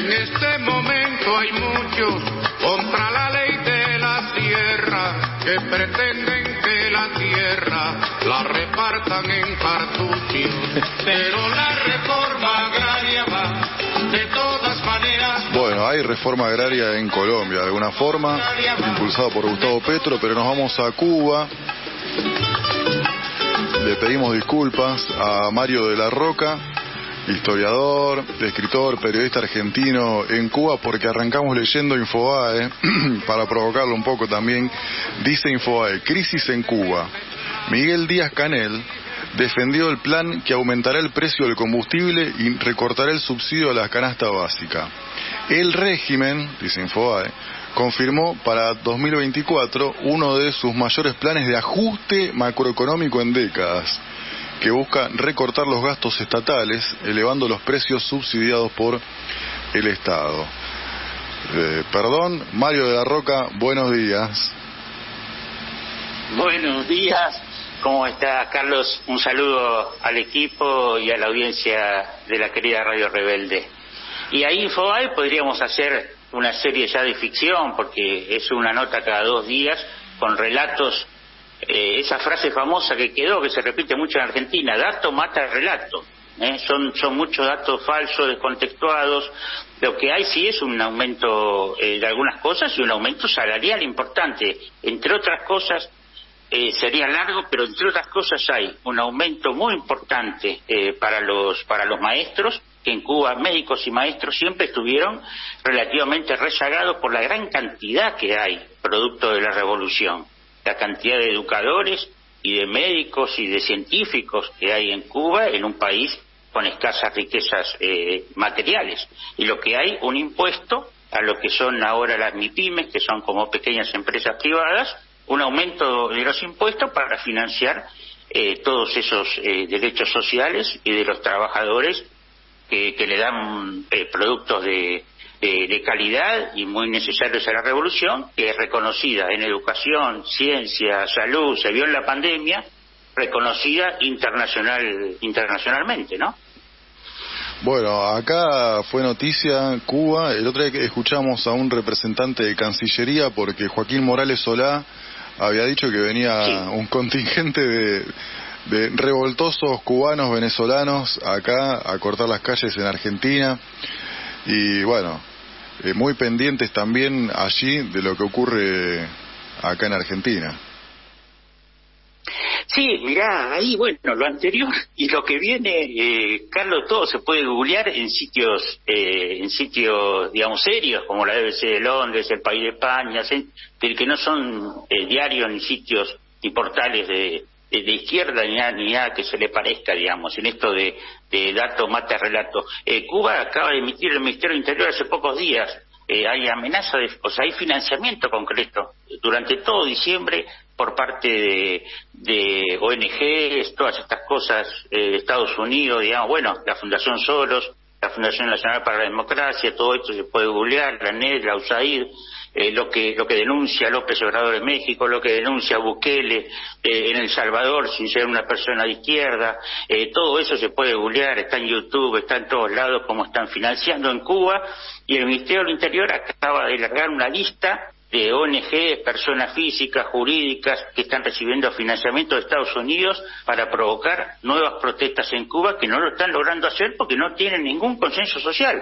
En este momento hay muchos contra la ley de la tierra que pretenden que la tierra la repartan en cartuchos, pero la reforma agraria va de todas maneras. Bueno, hay reforma agraria en Colombia, de alguna forma, impulsado por Gustavo Petro, pero nos vamos a Cuba. Le pedimos disculpas a Mario de la Roca, historiador, escritor, periodista argentino en Cuba, porque arrancamos leyendo Infobae, para provocarlo un poco también. Dice Infobae: crisis en Cuba. Miguel Díaz-Canel defendió el plan que aumentará el precio del combustible y recortará el subsidio a la canasta básica. El régimen, dice Infobae, confirmó para 2024 uno de sus mayores planes de ajuste macroeconómico en décadas, que busca recortar los gastos estatales, elevando los precios subsidiados por el Estado. Perdón, Mario de la Roca, buenos días. Buenos días, ¿cómo está, Carlos? Un saludo al equipo y a la audiencia de la querida Radio Rebelde. Y ahí Infobae podríamos hacer una serie ya de ficción, porque es una nota cada 2 días con relatos. Esa frase famosa que quedó, que se repite mucho en Argentina: dato mata relato. Son muchos datos falsos, descontextuados. Lo que hay sí es un aumento de algunas cosas y un aumento salarial importante. Entre otras cosas, sería largo, pero entre otras cosas hay un aumento muy importante para los maestros, que en Cuba médicos y maestros siempre estuvieron relativamente rezagados por la gran cantidad que hay, producto de la revolución. La cantidad de educadores y de médicos y de científicos que hay en Cuba, en un país con escasas riquezas materiales. Y lo que hay, un impuesto a lo que son ahora las MIPYMES, que son como pequeñas empresas privadas, un aumento de los impuestos para financiar todos esos derechos sociales y de los trabajadores que le dan productos de calidad y muy necesarios a la revolución, que es reconocida en educación, ciencia, salud, se vio en la pandemia, reconocida internacionalmente, ¿no? Bueno, acá fue noticia Cuba. El otro día escuchamos a un representante de Cancillería, porque Joaquín Morales Solá había dicho que venía un contingente de revoltosos cubanos venezolanos acá a cortar las calles en Argentina. Y bueno, muy pendientes también allí de lo que ocurre acá en Argentina. Sí, mirá, ahí, bueno, lo anterior y lo que viene, Carlos, todo se puede googlear en sitios, digamos, serios, como la BBC de Londres, El País de España, que no son diarios ni sitios ni portales de izquierda ni nada que se le parezca, digamos, en esto de dato mata relato. Cuba acaba de emitir el Ministerio del Interior hace pocos días. Hay amenaza hay financiamiento concreto durante todo diciembre por parte de ONGs, todas estas cosas, Estados Unidos, digamos, bueno, la Fundación Soros, la Fundación Nacional para la Democracia, todo esto se puede googlear, la NED, la USAID, lo que denuncia López Obrador en México, lo que denuncia Bukele en El Salvador, sin ser una persona de izquierda, todo eso se puede googlear, está en YouTube, está en todos lados, como están financiando en Cuba. Y el Ministerio del Interior acaba de largar una lista de ONG, personas físicas, jurídicas, que están recibiendo financiamiento de Estados Unidos para provocar nuevas protestas en Cuba, que no lo están logrando hacer porque no tienen ningún consenso social.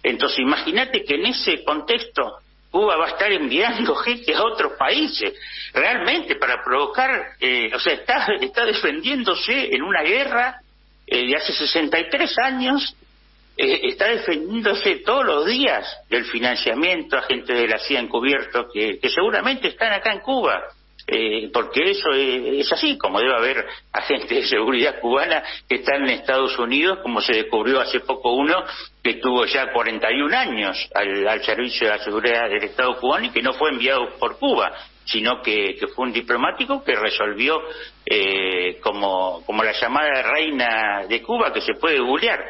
Entonces imagínate que en ese contexto Cuba va a estar enviando gente a otros países, realmente para provocar, está defendiéndose en una guerra de hace 63 años, está defendiéndose todos los días del financiamiento a gente de la CIA encubierto que seguramente están acá en Cuba, porque eso es así, como debe haber agentes de seguridad cubana que están en Estados Unidos, como se descubrió hace poco uno que tuvo ya 41 años al servicio de la seguridad del Estado cubano y que no fue enviado por Cuba, sino que fue un diplomático que resolvió, como la llamada reina de Cuba, que se puede googlear.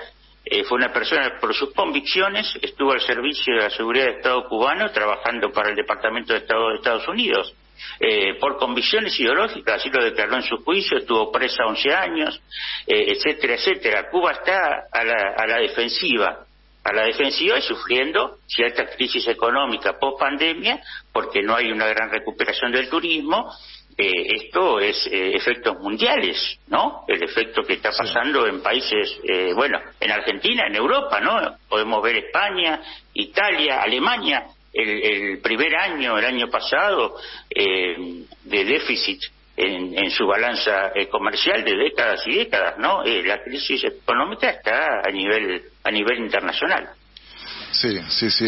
Fue una persona por sus convicciones, estuvo al servicio de la seguridad del Estado cubano trabajando para el Departamento de Estado de Estados Unidos. Por convicciones ideológicas, así lo declaró en su juicio, estuvo presa 11 años, etcétera, etcétera. Cuba está a la defensiva. a la defensiva y sufriendo cierta crisis económica post pandemia, porque no hay una gran recuperación del turismo. Esto es efectos mundiales, ¿no? El efecto que está pasando en países, en Argentina, en Europa, ¿no? Podemos ver España, Italia, Alemania, el primer año, el año pasado, de déficit en su balanza comercial de décadas y décadas, ¿no? La crisis económica está a nivel internacional. Sí,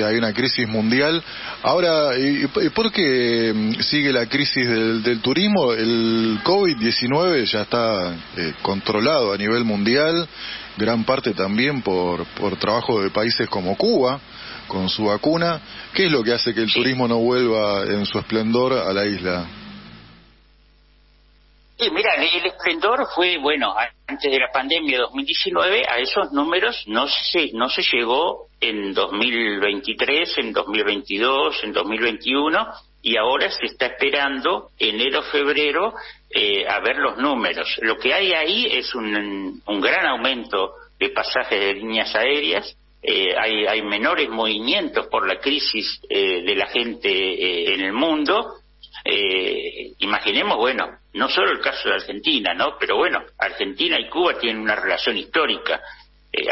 hay una crisis mundial. Ahora, ¿y por qué sigue la crisis del turismo? El COVID-19 ya está controlado a nivel mundial, gran parte también por trabajo de países como Cuba, con su vacuna. ¿Qué es lo que hace que el turismo no vuelva en su esplendor a la isla? Sí, mira, el esplendor fue, antes de la pandemia de 2019, a esos números no se llegó en 2023, en 2022, en 2021, y ahora se está esperando enero, febrero, a ver los números. Lo que hay ahí es un gran aumento de pasajes de líneas aéreas, hay menores movimientos por la crisis de la gente en el mundo. Imaginemos, no solo el caso de Argentina, ¿no? Pero Argentina y Cuba tienen una relación histórica.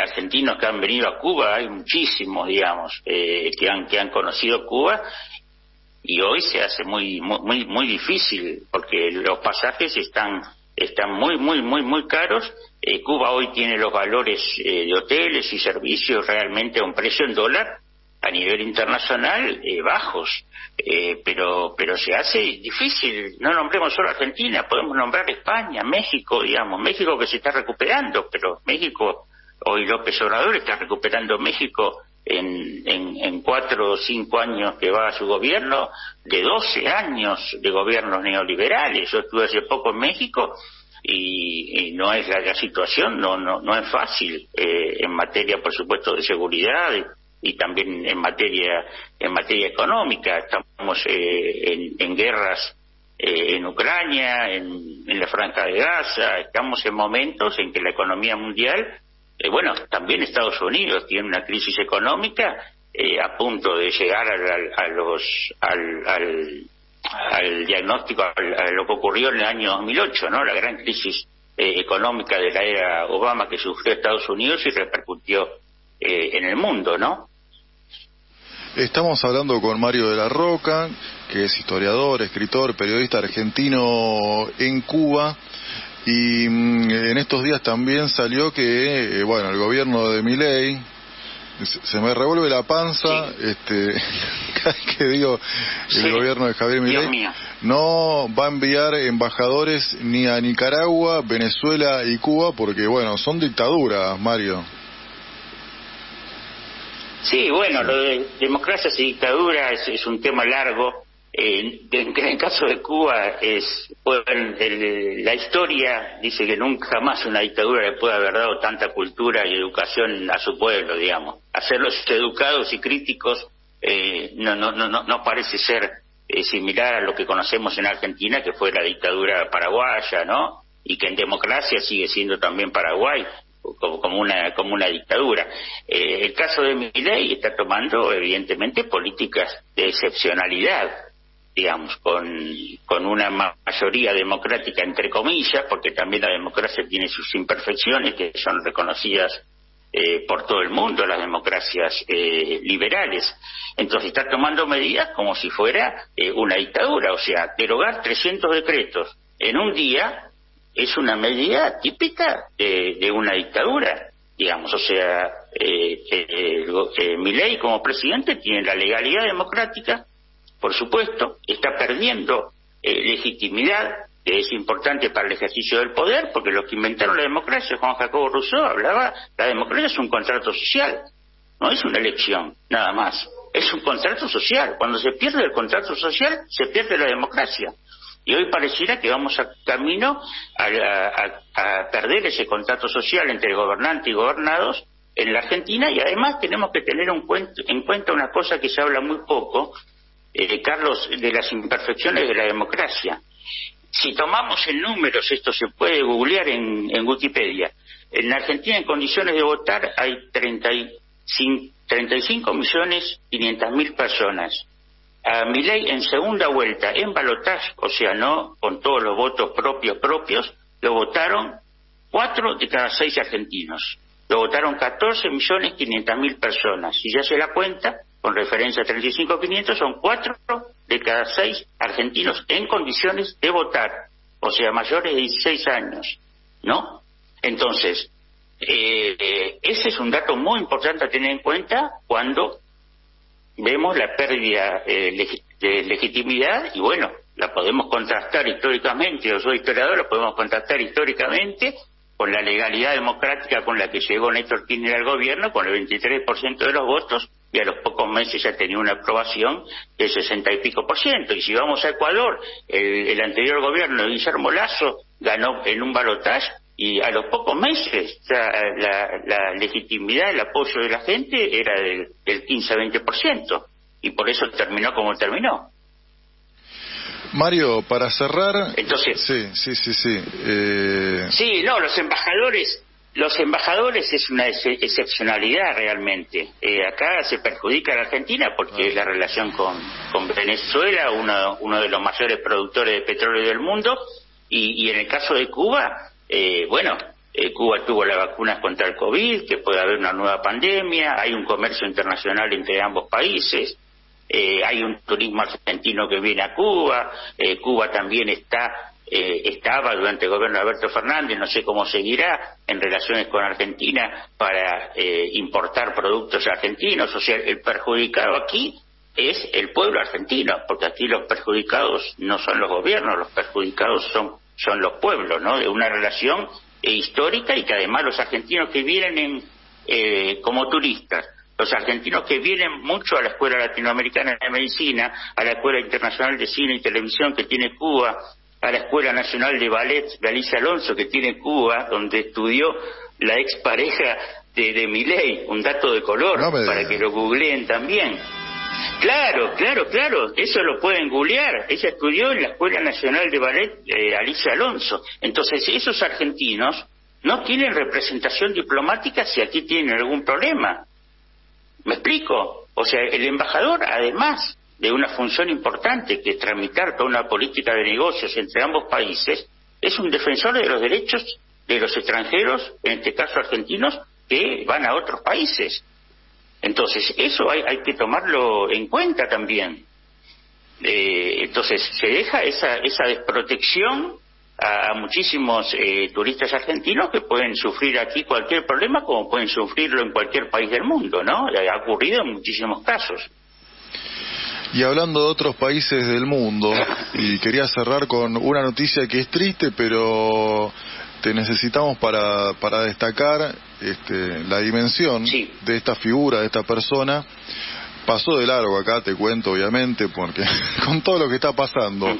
Argentinos que han venido a Cuba, hay muchísimos, digamos, que han conocido Cuba, y hoy se hace muy difícil porque los pasajes están muy caros. Cuba hoy tiene los valores de hoteles y servicios realmente a un precio en dólar a nivel internacional bajos, pero se hace difícil. No nombremos solo Argentina, podemos nombrar España, México, digamos, México que se está recuperando, pero México, hoy López Obrador está recuperando México en 4 o 5 años que va a su gobierno, de 12 años de gobiernos neoliberales. Yo estuve hace poco en México y no es la situación, no es fácil en materia, por supuesto, de seguridad y también en materia económica. Estamos en guerras en Ucrania, en la Franja de Gaza. Estamos en momentos en que la economía mundial, también Estados Unidos tiene una crisis económica a punto de llegar al diagnóstico, a lo que ocurrió en el año 2008, ¿no? La gran crisis económica de la era Obama que sufrió Estados Unidos y repercutió en el mundo, ¿no? Estamos hablando con Mario de la Roca, que es historiador, escritor, periodista argentino en Cuba, y en estos días también salió que, el gobierno de Milei, se me revuelve la panza, cada vez que digo el gobierno de Javier Milei, no va a enviar embajadores ni a Nicaragua, Venezuela y Cuba, porque son dictaduras, Mario. Sí, lo de democracias y dictaduras es un tema largo. En el caso de Cuba la historia dice que nunca más una dictadura le puede haber dado tanta cultura y educación a su pueblo, digamos. Hacerlos educados y críticos no parece ser similar a lo que conocemos en Argentina, que fue la dictadura paraguaya, ¿no? Y que en democracia sigue siendo también Paraguay como una dictadura. El caso de Milei está tomando evidentemente políticas de excepcionalidad, digamos, con una mayoría democrática entre comillas, porque también la democracia tiene sus imperfecciones que son reconocidas por todo el mundo, las democracias liberales. Entonces está tomando medidas como si fuera una dictadura, o sea, derogar 300 decretos en un día es una medida típica de una dictadura, digamos. O sea, Milei como presidente tiene la legalidad democrática, por supuesto, está perdiendo legitimidad, que es importante para el ejercicio del poder, porque los que inventaron la democracia, Juan Jacobo Rousseau hablaba, la democracia es un contrato social, no es una elección, nada más, es un contrato social. Cuando se pierde el contrato social, se pierde la democracia. Y hoy pareciera que vamos camino a perder ese contrato social entre gobernantes y gobernados en la Argentina, y además tenemos que tener en cuenta una cosa que se habla muy poco, Carlos, de las imperfecciones de la democracia. Si tomamos en números, esto se puede googlear en Wikipedia, en Argentina en condiciones de votar hay 35.500.000 personas. A Milei en segunda vuelta, en balotaje, o sea, no con todos los votos propios, lo votaron 4 de cada 6 argentinos. Lo votaron 14.500.000 personas. Si ya se la cuenta, con referencia a 35.500, son 4 de cada 6 argentinos en condiciones de votar, o sea, mayores de 16 años, ¿no? Entonces, ese es un dato muy importante a tener en cuenta cuando vemos la pérdida de legitimidad, y bueno, la podemos contrastar históricamente, yo soy historiador, la podemos contrastar históricamente con la legalidad democrática con la que llegó Néstor Kirchner al gobierno, con el 23% de los votos, y a los pocos meses ya tenía una aprobación del 60 y pico %. Y si vamos a Ecuador, el anterior gobierno de Guillermo Lasso ganó en un balotaje, y a los pocos meses ya la legitimidad, el apoyo de la gente era del 15-20%, y por eso terminó como terminó. Mario, para cerrar... Entonces... Sí. Sí, no, los embajadores es una excepcionalidad realmente. Acá se perjudica a la Argentina porque es la relación con Venezuela, uno de los mayores productores de petróleo del mundo, y en el caso de Cuba, Cuba tuvo las vacunas contra el COVID, que puede haber una nueva pandemia, hay un comercio internacional entre ambos países, hay un turismo argentino que viene a Cuba, Cuba también estaba durante el gobierno de Alberto Fernández, no sé cómo seguirá, en relaciones con Argentina para importar productos argentinos. O sea, el perjudicado aquí es el pueblo argentino, porque aquí los perjudicados no son los gobiernos, los perjudicados son los pueblos, ¿no? De una relación histórica, y que además los argentinos que vienen como turistas, los argentinos que vienen mucho a la Escuela Latinoamericana de Medicina, a la Escuela Internacional de Cine y Televisión que tiene Cuba, a la Escuela Nacional de Ballet de Alicia Alonso que tiene Cuba, donde estudió la expareja de Milei, un dato de color, para que lo googleen también. Claro, eso lo pueden googlear. Ella estudió en la Escuela Nacional de Ballet Alicia Alonso. Entonces, esos argentinos no tienen representación diplomática si aquí tienen algún problema. ¿Me explico? O sea, el embajador, además de una función importante que es tramitar toda una política de negocios entre ambos países, es un defensor de los derechos de los extranjeros, en este caso argentinos, que van a otros países. Entonces, eso hay que tomarlo en cuenta también. Entonces, se deja esa desprotección a muchísimos turistas argentinos que pueden sufrir aquí cualquier problema, como pueden sufrirlo en cualquier país del mundo, ¿no? Ha ocurrido en muchísimos casos. Y hablando de otros países del mundo, y quería cerrar con una noticia que es triste, pero te necesitamos para destacar la dimensión de esta figura, de esta persona. Pasó de largo acá, te cuento obviamente, porque con todo lo que está pasando,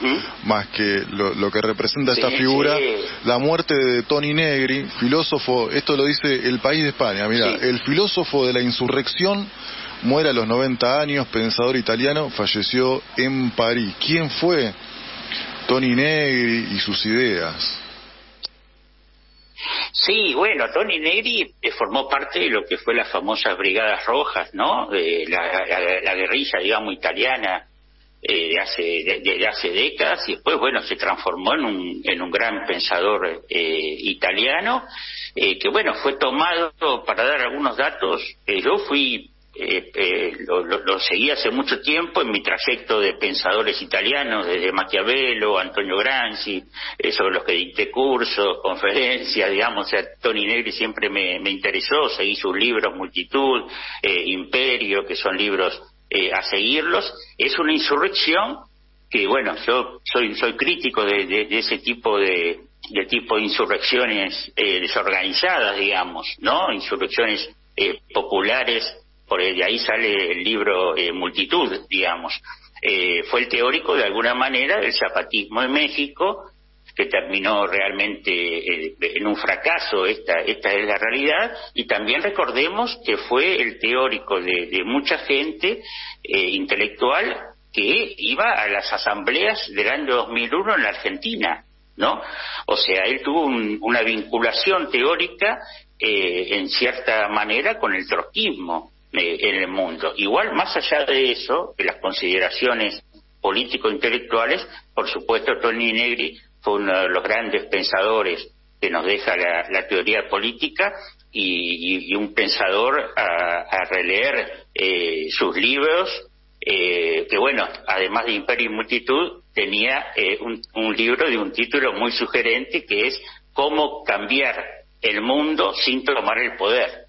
más que lo que representa esta figura, la muerte de Toni Negri, filósofo, esto lo dice El País de España, mira, el filósofo de la insurrección muere a los 90 años, pensador italiano, falleció en París. ¿Quién fue Toni Negri y sus ideas? Sí, bueno, Toni Negri formó parte de lo que fue las famosas Brigadas Rojas, ¿no? La guerrilla, digamos, italiana de hace décadas, y después, bueno, se transformó en un gran pensador italiano, que, bueno, fue tomado, para dar algunos datos, yo fui... lo seguí hace mucho tiempo en mi trayecto de pensadores italianos, desde Maquiavelo, Antonio Gramsci, sobre los que dicté cursos, conferencias, digamos. O sea, Toni Negri siempre me interesó, seguí sus libros, Multitud, Imperio, que son libros a seguirlos. Es una insurrección que, bueno, yo soy crítico de ese tipo de insurrecciones desorganizadas, digamos, ¿no? Insurrecciones populares. Por de ahí sale el libro Multitud, digamos. Fue el teórico, de alguna manera, del zapatismo en México, que terminó realmente en un fracaso. Esta es la realidad. Y también recordemos que fue el teórico de mucha gente intelectual que iba a las asambleas del año 2001 en la Argentina, ¿no? O sea, él tuvo una vinculación teórica en cierta manera con el trotskismo. en el mundo. Igual, más allá de eso, de las consideraciones político-intelectuales, por supuesto, Toni Negri fue uno de los grandes pensadores que nos deja la teoría política y un pensador a releer sus libros, que bueno, además de Imperio y Multitud, tenía un libro de un título muy sugerente que es Cómo cambiar el mundo sin tomar el poder,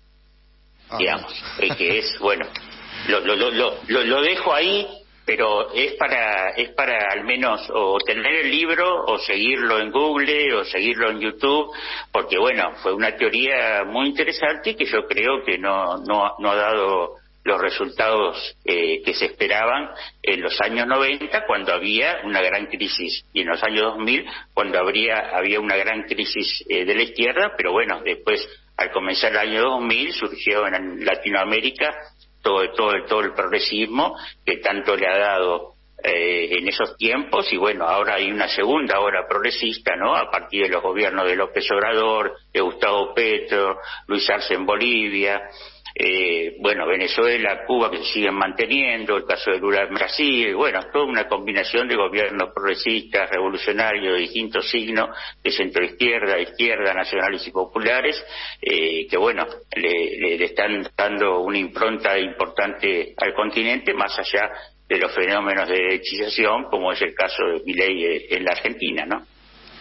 digamos, que es, bueno, lo dejo ahí, pero es para al menos o tener el libro o seguirlo en Google o seguirlo en YouTube, porque bueno, fue una teoría muy interesante y que yo creo que no ha dado los resultados que se esperaban en los años 90, cuando había una gran crisis, y en los años 2000, cuando había una gran crisis de la izquierda, pero bueno, después, al comenzar el año 2000, surgió en Latinoamérica todo el progresismo que tanto le ha dado en esos tiempos, y bueno, ahora hay una segunda ola progresista, ¿no?, a partir de los gobiernos de López Obrador, de Gustavo Petro, Luis Arce en Bolivia, bueno, Venezuela, Cuba, que se siguen manteniendo, el caso de Lula en Brasil, bueno, toda una combinación de gobiernos progresistas, revolucionarios de distintos signos, de centroizquierda, izquierda, nacionales y populares, que bueno, le están dando una impronta importante al continente, más allá de los fenómenos de derechización, como es el caso de Milei en la Argentina, ¿no?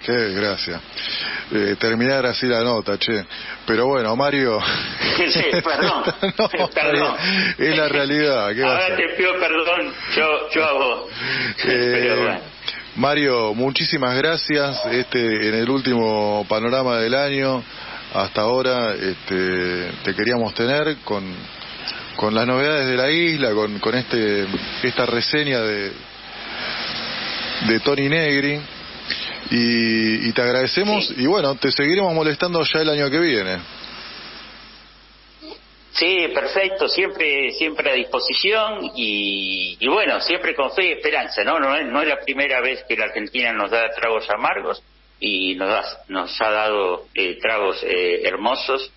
Qué desgracia. Terminar así la nota, che. Pero bueno, Mario... Sí, perdón. No, perdón. Es la realidad. ¿Qué ahora te pido perdón, yo a vos. Pero bueno. Mario, muchísimas gracias. En el último panorama del año, hasta ahora, te queríamos tener con las novedades de la isla, con esta reseña de Toni Negri. Y te agradecemos, sí. Y bueno, te seguiremos molestando ya el año que viene. Sí, perfecto, siempre a disposición y bueno, siempre con fe y esperanza, ¿no? No es la primera vez que la Argentina nos da tragos amargos y nos ha dado tragos hermosos,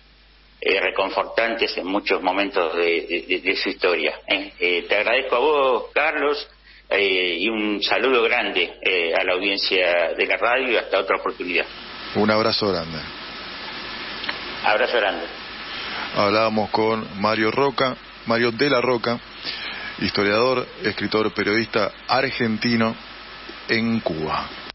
reconfortantes en muchos momentos de su historia. Te agradezco a vos, Carlos, y un saludo grande a la audiencia de la radio y hasta otra oportunidad. Un abrazo grande. Abrazo grande. Hablábamos con Mario de la Roca, historiador, escritor, periodista argentino en Cuba.